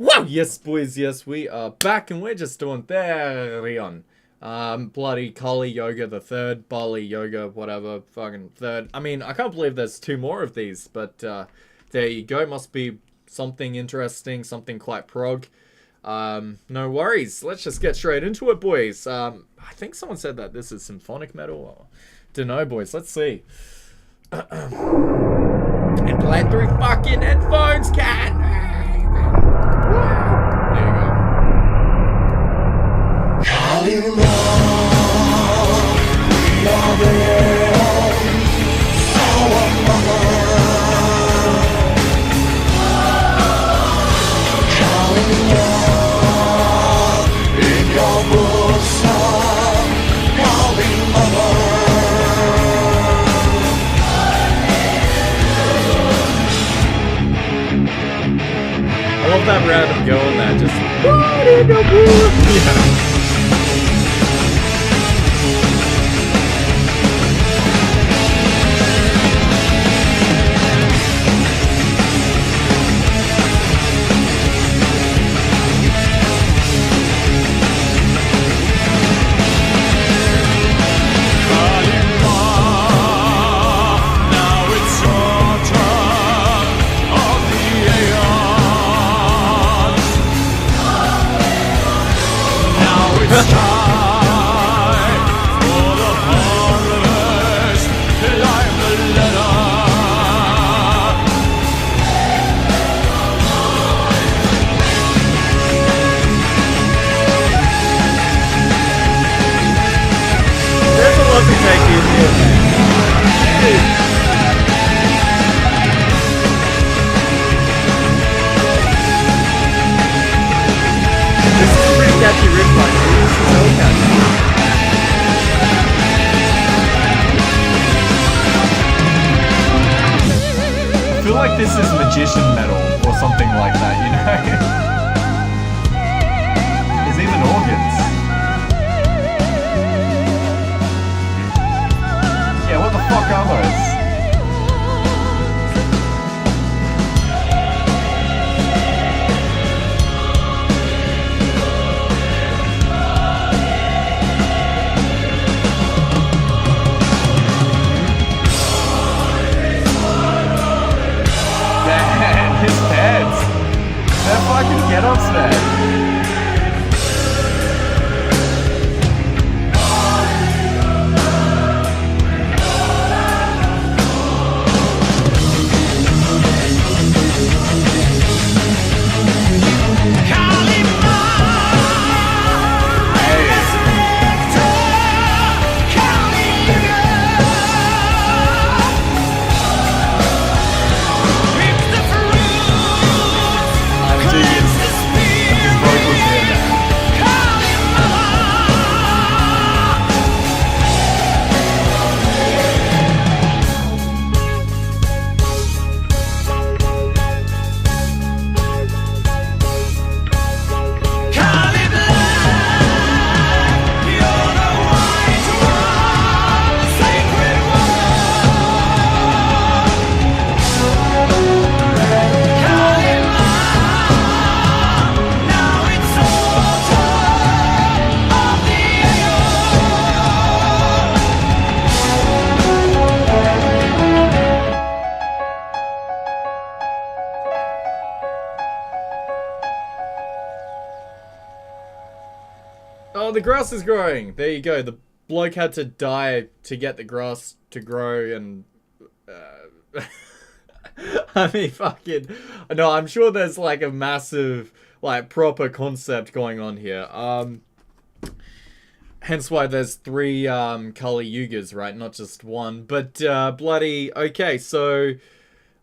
Wow, yes, boys, yes, we are back, and we're just doing Therion. Bloody Kali Yoga the third, Bali Yoga, whatever, fucking third. I mean, I can't believe there's two more of these, but there you go. Must be something interesting, something quite prog. No worries. Let's just get straight into it, boys. I think someone said that this is symphonic metal. Dunno, boys. Let's see. And play through fucking headphones, cat. There you go. I love that random go on that, just yeah. I feel like this is magician metal or something like that, you know? There's even organs. Yeah, what the fuck are those? His pants. They're fucking get-ups, man. Oh, the grass is growing. There you go. The bloke had to die to get the grass to grow, and I mean, fucking no. I'm sure there's like a massive, like, proper concept going on here. Hence why there's three Kali Yugas, right? Not just one. But bloody okay. So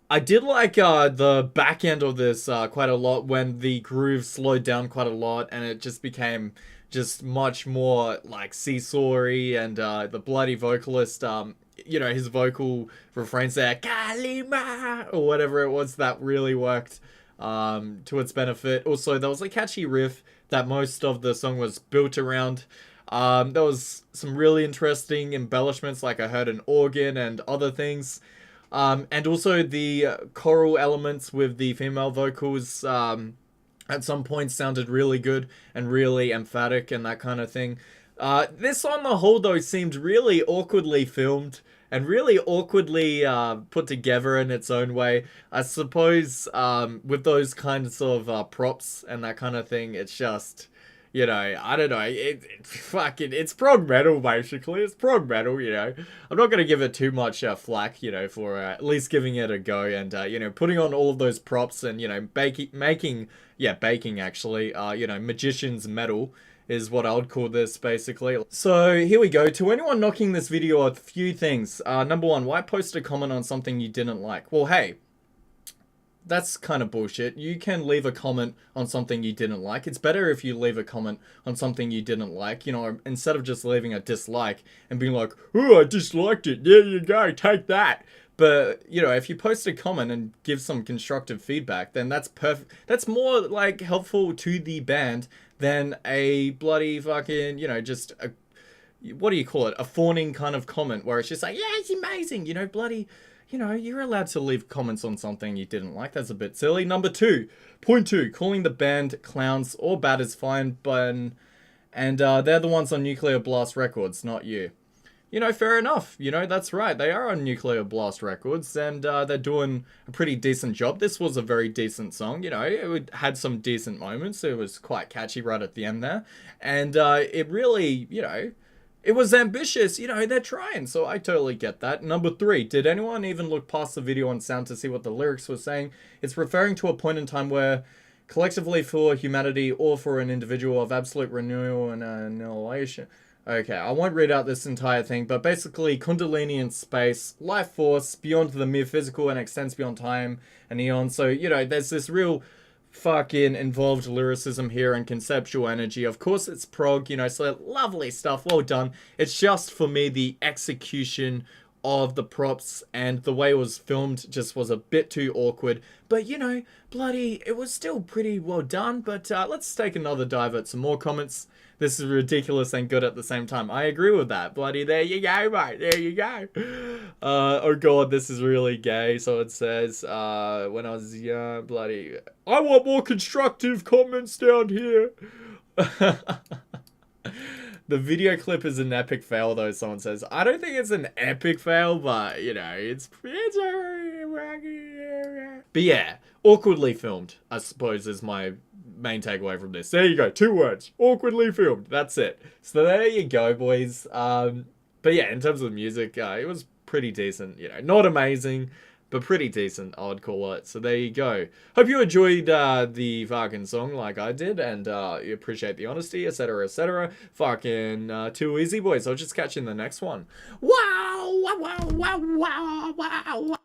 I did like the back end of this quite a lot when the groove slowed down quite a lot, and it just became just much more like seesawy, and the bloody vocalist, you know, his vocal refrains there, Kalima, or whatever it was, that really worked to its benefit. Also, there was a catchy riff that most of the song was built around. There was some really interesting embellishments, like I heard an organ and other things. And also the choral elements with the female vocals at some point sounded really good and really emphatic and that kind of thing. This on the whole though seemed really awkwardly filmed and really awkwardly put together in its own way. I suppose with those kinds of props and that kind of thing, it's just, you know, I don't know. It's prog metal basically. It's prog metal, you know. I'm not gonna give it too much flack, you know, for at least giving it a go and you know, putting on all of those props and you know, baking actually. You know, magician's metal is what I would call this basically. So here we go. To anyone knocking this video, a few things. Number one, why post a comment on something you didn't like? Well, hey, that's kind of bullshit. You can leave a comment on something you didn't like. It's better if you leave a comment on something you didn't like, you know, instead of just leaving a dislike and being like, oh, I disliked it. There you go, take that. But, you know, if you post a comment and give some constructive feedback, then that's perfect. That's more, like, helpful to the band than a bloody fucking, you know, just a, what do you call it? A fawning kind of comment where it's just like, yeah, it's amazing, you know, bloody, you know, you're allowed to leave comments on something you didn't like. That's a bit silly. Number two, point two, calling the band clowns or bad is fine, but, and they're the ones on Nuclear Blast Records, not you. You know, fair enough. You know, that's right. They are on Nuclear Blast Records, and they're doing a pretty decent job. This was a very decent song. You know, it had some decent moments. It was quite catchy right at the end there. And it really, you know, it was ambitious. You know, they're trying, so I totally get that. Number three, did anyone even look past the video on sound to see what the lyrics were saying? It's referring to a point in time where collectively for humanity or for an individual of absolute renewal and annihilation. Okay, I won't read out this entire thing, but basically Kundalini in space, life force beyond the mere physical and extends beyond time and eon. So, you know, there's this real fucking involved lyricism here and conceptual energy. Of course it's prog, you know, so lovely stuff, well done. It's just for me the execution of the props and the way it was filmed just was a bit too awkward. But, you know, bloody, it was still pretty well done. But let's take another dive at some more comments. This is ridiculous and good at the same time. I agree with that. Bloody, there you go, mate. There you go. Oh, God, this is really gay. So it says, when I was young, bloody, I want more constructive comments down here. The video clip is an epic fail, though, someone says. I don't think it's an epic fail, but, you know, it's but yeah, awkwardly filmed, I suppose, is my main takeaway from this. There you go, 2 words. Awkwardly filmed. That's it. So there you go, boys. But yeah, in terms of music, it was pretty decent. You know, not amazing, but pretty decent, I would call it. So there you go. Hope you enjoyed the fucking song like I did, and you appreciate the honesty, etc., etc. Fucking too easy, boys. I'll just catch you in the next one. Wow, wow, wow, wow, wow, wow.